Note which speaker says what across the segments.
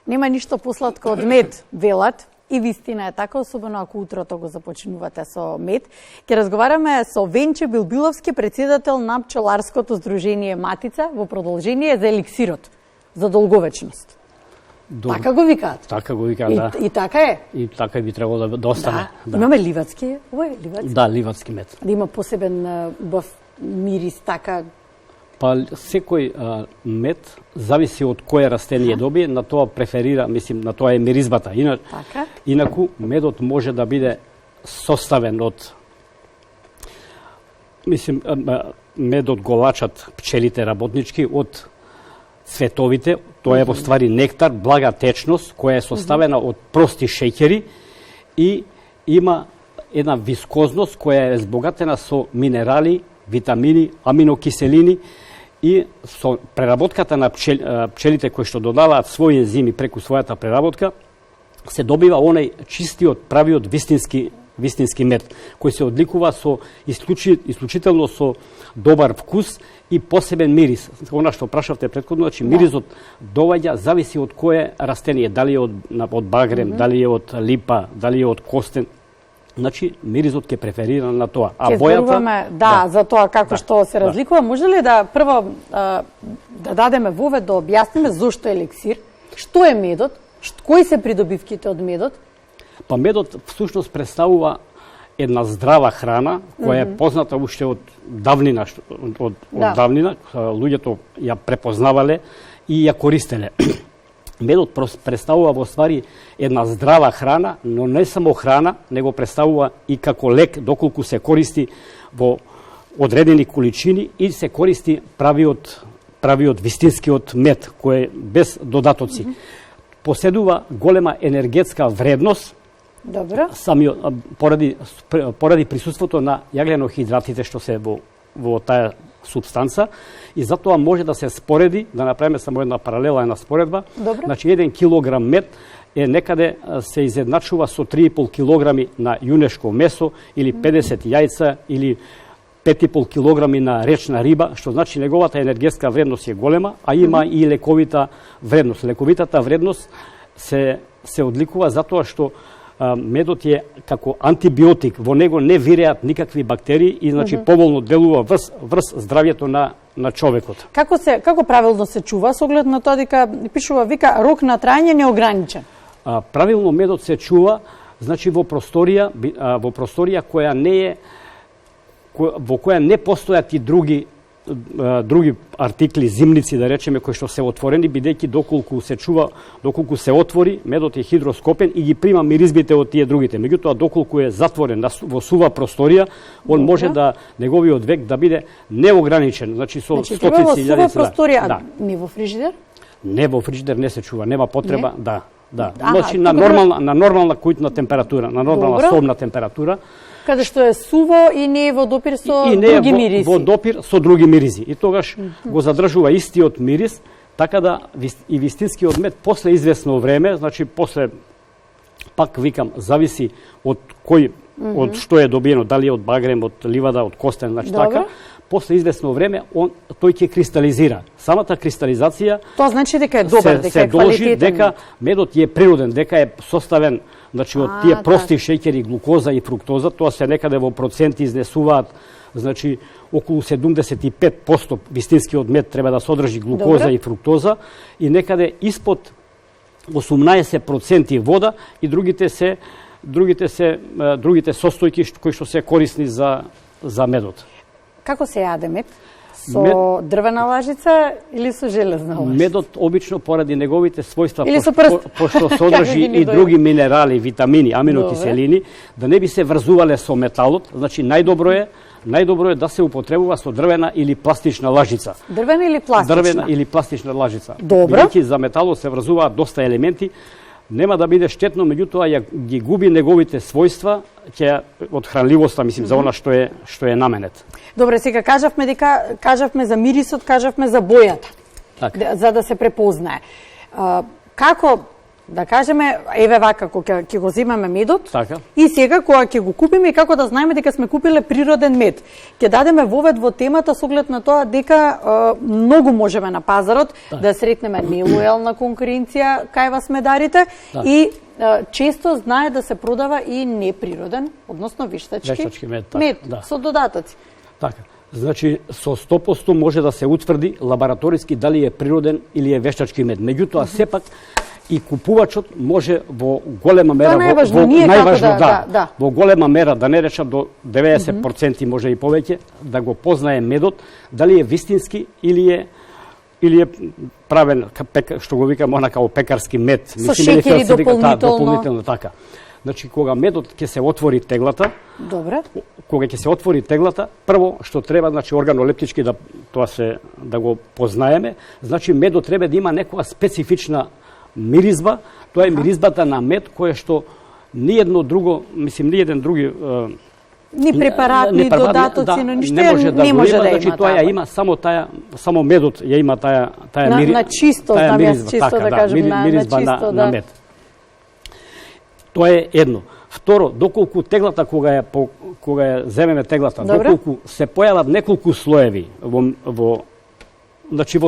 Speaker 1: Нема ништо посладко од мед, велат. И вистина е така, особено ако утрото го започнувате со мед. Ке разговараме со Венче Билбиловски, председател на пчеларското здружение Матица, во продолжение за еликсирот, за долговечност.
Speaker 2: Добро.
Speaker 1: Така го викаат?
Speaker 2: Така го викаат, да.
Speaker 1: И така е?
Speaker 2: И така би требало да остане.
Speaker 1: Да. Имаме ливадски, ово е ливадски?
Speaker 2: Да, ливадски мед.
Speaker 1: Да има посебен убав мирис, така?
Speaker 2: Па секој мед зависи од кое растение добие, на тоа преферира, мислим, на тоа е миризбата. Инаку медот може да биде составен од, мислим, медот го лачат пчелите работнички од цветовите, тоа е во ствари нектар, блага течност, која е составена од прости шеќери и има една вискозност која е збогатена со минерали, витамини, аминокиселини и со преработката на пчелите кои што додаваат своји ензими преку својата преработка, се добива онај чистиот, правиот вистински мед, кој се одликува со исклучително со добар вкус и посебен мирис. Она што прашавте претходно, значи миризот доаѓа зависи од кое растение, дали е од багрем, дали е од липа, дали е од костен. Значи, миризот ќе преферира на тоа.
Speaker 1: А бојата... Да, за тоа како што се разликува. Може ли да прво да дадеме вовед, да објасниме зошто е еликсир, што е медот, кои се придобивките од медот?
Speaker 2: Па медот всушност представува една здрава храна, која е позната уште од давнина, давнина, луѓето ја препознавале и ја користеле. Медот представува во ствари една здрава храна, но не само храна, него представува и како лек, доколку се користи во одредени количини и се користи правиот вистинскиот мед, кој е без додатоци. Поседува голема енергетска вредност, поради присуството на јагленохидратите што се во таа субстанца, и затоа може да се спореди, да направиме само една паралела, една споредба. Значи 1 килограм мед е некаде се изедначува со 3,5 килограми на јунешко месо или 50 јајца или 5,5 килограми на речна риба, што значи неговата енергетска вредност е голема, а има и лековита вредност. Лековитата вредност се одликува затоа што медот е како антибиотик, во него не виреат никакви бактерии и значи поволно делува врз здравјето на човекот.
Speaker 1: Како правилно се чува, со оглед на тоа дека пишува вика рок на траење неограничен?
Speaker 2: Правилно медот се чува, значи во просторија која не е во која не постојат и други артикли, зимници, да речеме, кои што се отворени, бидејќи доколку се отвори, медот е хидроскопен и ги прима миризбите од тие другите. Меѓутоа, доколку е затворен во сува просторија, он може да неговиот век да биде неограничен, значи со стотици илјади.
Speaker 1: Во сува просторија, не во фрижидер?
Speaker 2: Не, во фрижидер не се чува, нема потреба, да. Значи на нормална кујна температура, на нормална собна температура.
Speaker 1: Каде што е суво и не е во допир со други мириси.
Speaker 2: Во допир со други мириси. И тогаш го задржува истиот мирис, така да и вистинскиот мед после известно време, значи после, пак викам, зависи од од што е добиено, дали е од багрем, од ливада, од костен, значи така. После известно време тој ќе кристализира. Самата кристализација
Speaker 1: тоа значи дека е добар, дека е квалитетен.
Speaker 2: Се должи дека медот е природен, дека е составен значи од тие прости шеќери, глукоза и фруктоза, тоа се некаде во проценти изнесуваат, значи околу 75% вистинскиот мед треба да содржи глукоза и фруктоза и некаде испод 18% вода и другите состојки кои што се корисни за медот.
Speaker 1: Како се јаде мед? Со дрвена лажица или со железна лажица?
Speaker 2: Медот обично поради неговите својства, пошто содржи и други минерали, витамини, аминокиселини, да не би се врзувале со металот, значи најдобро е да се употребува со дрвена или пластична лажица.
Speaker 1: Дрвена или пластична?
Speaker 2: Дрвена или пластична лажица.
Speaker 1: Добро.
Speaker 2: Бидејќи за металот се врзуваат доста елементи, нема да биде штетно, меѓутоа ги губи неговите својства од хранливоста, мислим, за она што е наменет.
Speaker 1: Добре, сега кажавме за мирисот, кажавме за бојата, за да се препознае. Како да кажеме, еве вака кога ќе го земеме медот,
Speaker 2: Така.
Speaker 1: и сега кога ќе го купиме и како да знаеме дека сме купиле природен мед. Ќе дадеме вовед во темата со оглед на тоа дека многу можеме на пазарот да сретнеме нелојална конкуренција кај вас медарите и често знае да се продава и неприроден, односно вештачки
Speaker 2: мед,
Speaker 1: со додатоци.
Speaker 2: Така. Значи, со 100% може да се утврди лабораториски дали е природен или е вештачки мед. Меѓутоа, сепак и купувачот може во голема мера, во голема мера, да не речам до 90% може и повеќе, да го познае медот, дали е вистински или е правен, што го викам, онака пекарски мед.
Speaker 1: Со шеќери дополнително.
Speaker 2: Така. Значи, кога медот ќе се отвори теглата, кога ќе се отвори теглата, прво што треба, значи органолептички да го познаеме, значи медот треба да има некоја специфична миризба, тоа е миризбата на мед која што ниедно друго, ниеден други
Speaker 1: ни препаратни додатоци, но ништо
Speaker 2: не може да има. Значи тоа ја има само медот ја има таа миризба.
Speaker 1: На чисто, да кажем,
Speaker 2: миризба на мед. Тоа е едно. Второ, доколку теглата кога ја земеме теглата, доколку се појават неколку слоеви во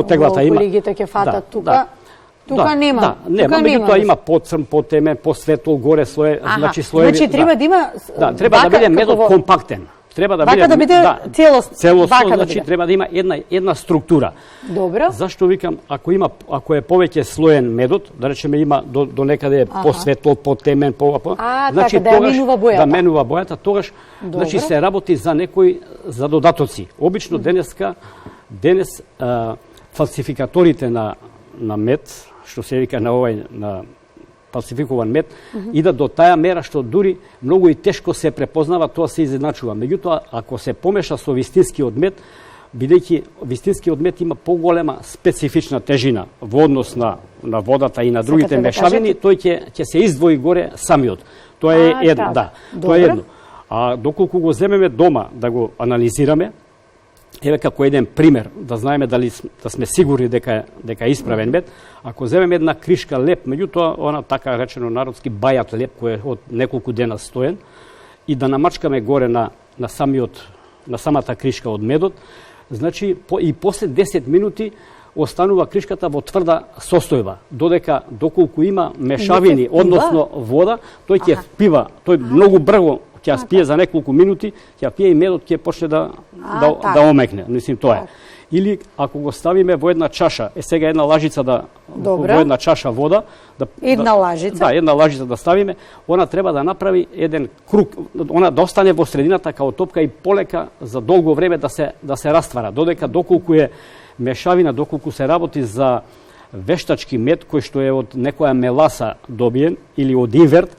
Speaker 2: теглата има.
Speaker 1: Колегите ќе фатат тука нема.
Speaker 2: Нема, меѓутоа има поцрн, потемен, посветол, горе слое, значи слоеви.
Speaker 1: Значи треба да има
Speaker 2: треба да биде медот компактен. Треба да биде целосно, значи треба да има една структура.
Speaker 1: Добро.
Speaker 2: Зашто викам, ако е повеќе слоен медот, да речеме има до некаде посветол, потемен,
Speaker 1: значи да менува бојата.
Speaker 2: Да менува бојата, тогаш значи се работи за додатоци. Обично денес фалсификаторите на мед, што се вика на фалсификуван мед, идат до таа мера што дури многу и тешко се препознава, тоа се изедначува. Меѓутоа, ако се помеша со вистинскиот мед, бидејќи вистинскиот мед има поголема специфична тежина во однос на водата и на другите мешавини, тој ќе се издвои горе самиот. Тоа е едно, тоа е едно. А доколку го земеме дома да го анализираме, еве како еден пример, да знаеме да сме сигурни дека е исправен мед, ако земеме една кришка леп, меѓутоа она така речено народски бајат леп кој е од неколку дена стоен, и да намачкаме горе на самата кришка од медот, значи и после 10 минути останува кришката во тврда состојба, доколку има мешавини, односно вода, тој ќе впива, тој многу брзо ќе спие за неколку минути, ќе пие и медот ќе почне да омекне. Мислим, тоа е. Или ако го ставиме во една чаша, сега една лажица во една чаша вода,
Speaker 1: една
Speaker 2: лажица да ставиме, она треба да направи еден круг, она да остане во средината као топка и полека за долго време да се раствара, доколку е мешавина, доколку се работи за вештачки мед кој што е од некоја меласа добиен или од инверт,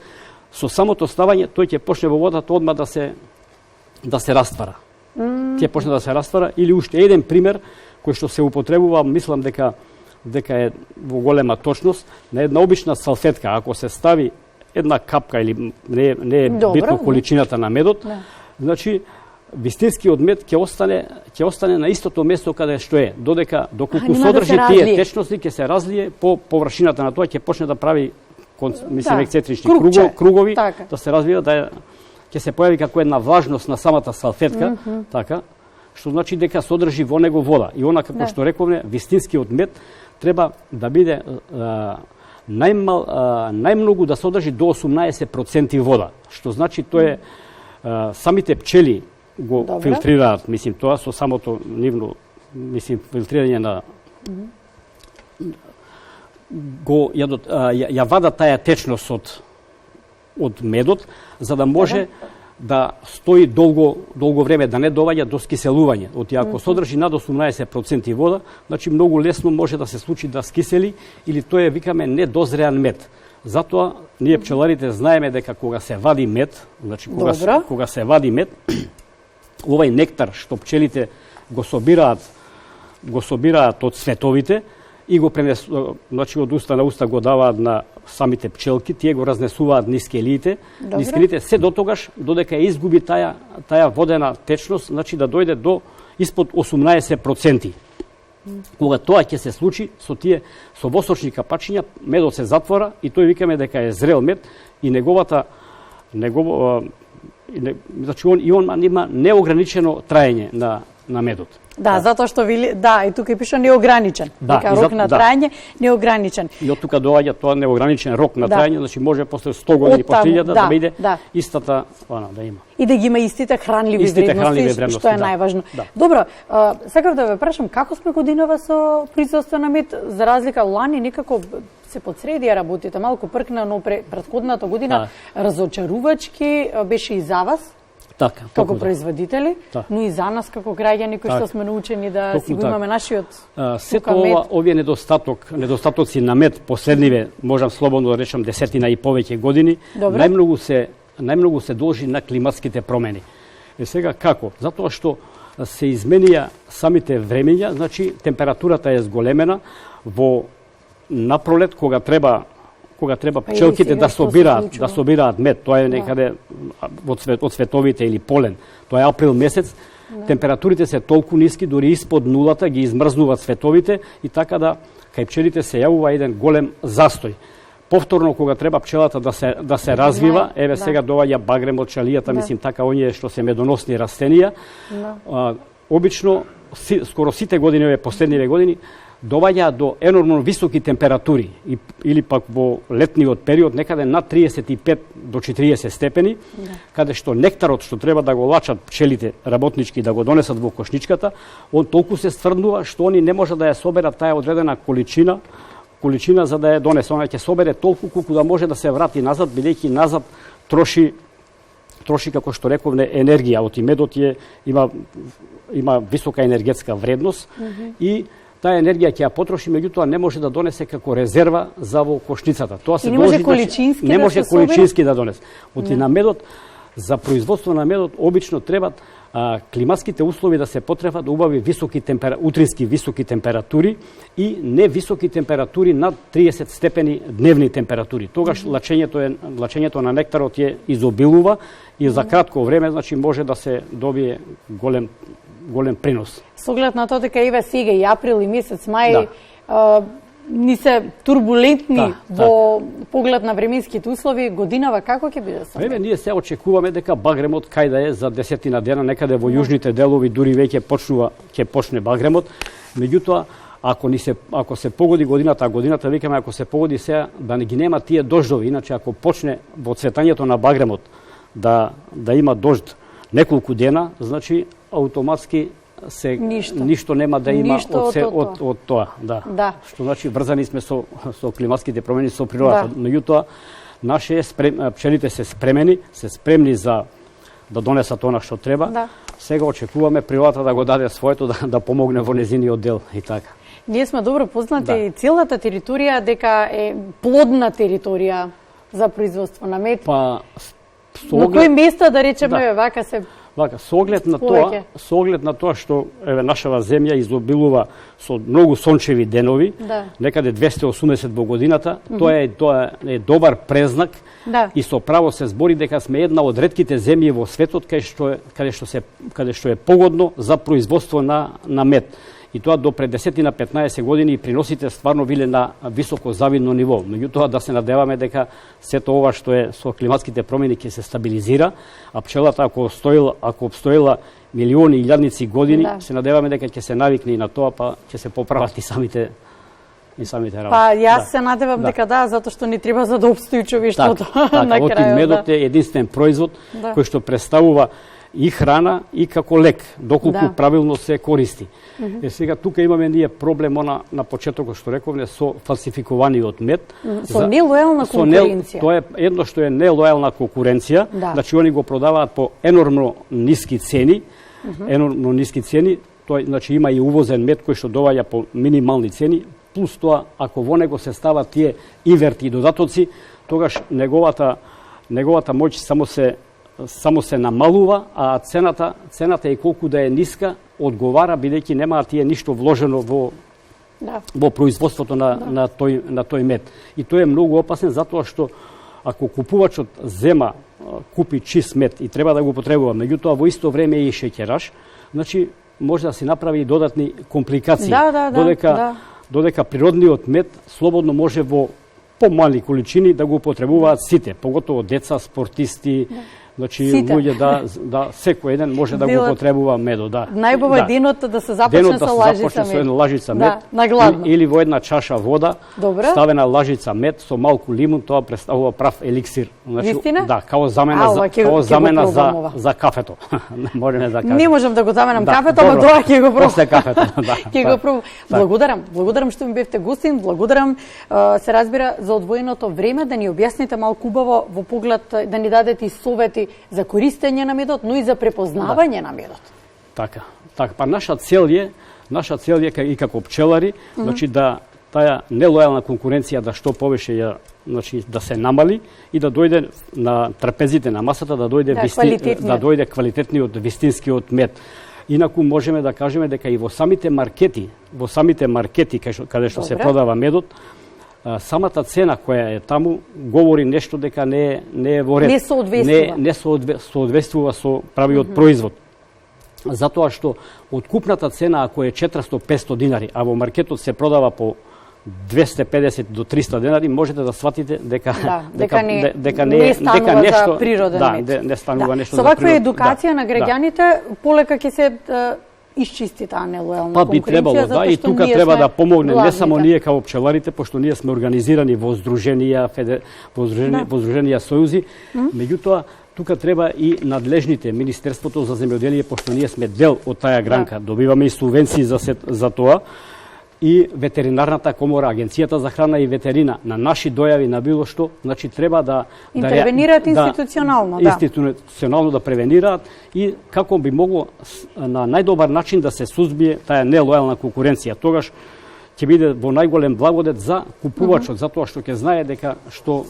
Speaker 2: со самото ставање тој ќе почне во водата одма да се раствара. Ќе почне да се раствара. Или уште еден пример кој што се употребува, мислам дека е во голема точност, на една обична салфетка, ако се стави една капка или не е битно количината на медот, значи вистинскиот мед ќе остане на истото место каде што е, доколку содржи тие течности, ќе се разлие по површината на тоа, ќе почне да прави ексцентрични кругови, да се развива, ќе се појави како една влажност на самата салфетка, така, што значи дека содржи во него вода. И она, како што рековме, вистинскиот мед треба да биде најмногу да содржи до 18% вода, што значи тоа е самите пчели го филтрираат, мислим, тоа со самото нивно, филтрирање на ја вадат таа течност од медот, за да може да стои долго време, да не доваѓа до скиселување. Ако содржи над 18% вода, значи многу лесно може да се случи да скисели или тоа е, викаме, недозреан мед. Затоа ние пчеларите знаеме дека кога се вади мед, значи кога се вади мед, овај нектар што пчелите го собираат од цветовите и го значи од уста на уста го даваат на самите пчелки, тие го разнесуваат низ скелиите, се дотогаш додека ја изгуби таа водена течност, значи да дојде до испод 18%. Кога тоа ќе се случи со восочни капачиња, медот се затвора и тој викаме дека е зрел мед и значи он има неограничено траење на медот.
Speaker 1: Да, затоа што и тука пише неограничен. Дека рок на траење неограничен.
Speaker 2: И од тука доаѓа тоа неограничен рок на траење, значи може после 100 години, после 1000 да биде истата, да има.
Speaker 1: И да ги има истите хранливи вредности, што е најважно. Добро, сакав да ве прашам како сме годинава со производство на мед, за разлика лани некако се подсредија работите, малку пркна, но претходната година разочарувачки беше и за вас.
Speaker 2: Така,
Speaker 1: како производители, но и за нас како граѓани кои што сме научени да си го имаме нашиот
Speaker 2: сето овие недостатоци на мед последниве, можам слободно да речам 10 и повеќе години, најмногу се должи на климатските промени. И сега како? Затоа што се изменија самите времења, значи температурата е зголемена на пролет кога треба пчелките да собираат мед, тоа е некаде од цветовите или полен. Тоа е април месец. Температурите се толку ниски, дури испод нулата ги измрзнуваат цветовите и така кај пчелите се јавува еден голем застој. Повторно кога треба пчелата да се развива, сега доаѓа багремот, чалијата, мислим така оние што се медоносни растенија. Обично скоро сите години, овие последниве години, доваѓа до енормно високи температури или пак во летниот период некаде над 35 до 40 степени, каде што нектарот што треба да го лачат пчелите работнички да го донесат во кошничката, он толку се стврднува што они не може да ја соберат таа одредена количина за да ја донесе. Она ќе собере толку колку да може да се врати назад, бидејќи назад троши како што рековме енергија. Оти медот има висока енергетска вредност и таа енергија ќе ја потроши, меѓутоа не може да донесе како резерва за во кошницата. Тоа се
Speaker 1: не може количински
Speaker 2: не може количински да донесе. Оти на медот, за производство на медот обично требат климатските услови да се потребат убави утрински високи температури и не високи температури над 30 степени дневни температури. Тогаш лачењето на нектарот е изобилува и за кратко време значи може да се добие голем принос.
Speaker 1: Со оглед на тоа дека еве сега и април и месец мај ни се турбулентни во поглед на временските услови, годинава како ќе биде со?
Speaker 2: Еве ние се очекуваме дека багремот кај да е за 10 дена некаде во јужните делови, дури веќе ќе почне багремот. Меѓутоа ако се погоди годината викаме ако се погоди сега да не ги нема тие дождови, иначе ако почне во цветањето на багремот да има дожд неколку дена, значи автоматски ништо нема да има од тоа. Што значи врзани сме со климатските промени, со природата. Меѓутоа, пчелите се спремни за да донесат она што треба. Сега очекуваме природата да го даде своето, да помогне во незиниот дел и така.
Speaker 1: Ние сме добро познати целата територија дека е плодна територија за производство на мед. На кои места да речеме вака се
Speaker 2: со оглед на тоа што нашава земја изобилува со многу сончеви денови, некаде 280 во годината, тоа е добар презнак и со право се збори дека сме една од ретките земји во светот каде што е погодно за производство на мед. И тоа до пред 10-15 години приносите стварно биле на високо завидно ниво. Меѓутоа да се надеваме дека сето ова што е со климатските промени ќе се стабилизира, а пчелата ако обстоила милиони илјадници години, се надеваме дека ќе се навикне и на тоа, па ќе се поправат и самите работи.
Speaker 1: Па јас се надевам дека затоа што не треба за да обстои човештвото на крајот.
Speaker 2: Медот е единствен производ кој што представува и храна и како лек, доколку правилно се користи. Сега тука имаме ние проблем на почетокот што рековме со фалсификуваниот мед.
Speaker 1: Со нелојална конкуренција.
Speaker 2: Тоа е едно што е нелојална конкуренција, значи они го продаваат по енормно ниски цени, тоа значи има и увозен мед кој што доаѓа по минимални цени, плюс тоа ако во него се стават тие иверти и додатоци, тогаш неговата моќ само се намалува, а цената е колку да е ниска, одговара бидејќи нема тие ништо вложено во производството на тој мед. И тоа е многу опасен затоа што ако купувачот купи чист мед и треба да го потребува, меѓутоа во исто време е и шеќераш, значи може да се направи и додатни компликации.
Speaker 1: Да.
Speaker 2: Додека природниот мед слободно може во помали количини да го употребуваат сите, поготово деца, спортисти, значи луѓе секој еден може да го употребува медот, да.
Speaker 1: Најубаво е денот да се започне со лажица мед.
Speaker 2: Со лажица мед.
Speaker 1: Нагладно.
Speaker 2: Или во една чаша вода, ставена лажица мед со малку лимун, тоа представува прав еликсир.
Speaker 1: Значи, вистина?
Speaker 2: Да, као замена за кафето. Можеме да кажеме.
Speaker 1: Не можам да го заменам кафето, ама тоа ќе го пробам.
Speaker 2: После кафето, да.
Speaker 1: Ќе го пробам. Благодарам што ми бевте гостин, благодарам се разбира за одвоеното време да ни објасните малку убаво во поглед, да ни дадете и совети за користење на медот, но и за препознавање на медот.
Speaker 2: Така, па наша цел е и како пчелари, значи да таа нелојална конкуренција да што повеќе значи да се намали и да дојде на трапезите на масата да дојде квалитетниот вистинскиот мед. Инаку можеме да кажеме дека и во самите маркети каде што се продава медот, самата цена која е таму говори нешто дека не е во ред. Не соодветствува со правиот производ. Затоа што откупната цена ако е 400-500 динари, а во маркетот се продава по 250 до 300 денари, можете да сватите дека
Speaker 1: не станува за природен мед.
Speaker 2: Не станува нешто
Speaker 1: за природен. Со ваква едукација на граѓаните полека ќе се исчисти таа нелојална конкуренција.
Speaker 2: Би требало, и тука треба да помогне не само ние како пчеларите, пошто ние сме организирани во здруженија, сојузи, меѓутоа тука треба и надлежните, Министерството за земјоделие, пошто ние сме дел од таа гранка, добиваме и субвенции за тоа, и ветеринарната комора, Агенцијата за храна и ветерина, на наши дојави на било што, значи треба да
Speaker 1: интервенираат институционално,
Speaker 2: институционално да превенираат и како би могло на најдобар начин да се сузбие таа нелојална конкуренција. Тогаш ќе биде во најголем благодет за купувачот, затоа што ќе знае дека што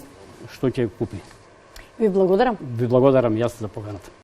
Speaker 2: ќе купи.
Speaker 1: Ви благодарам.
Speaker 2: Ви благодарам јас за поканата.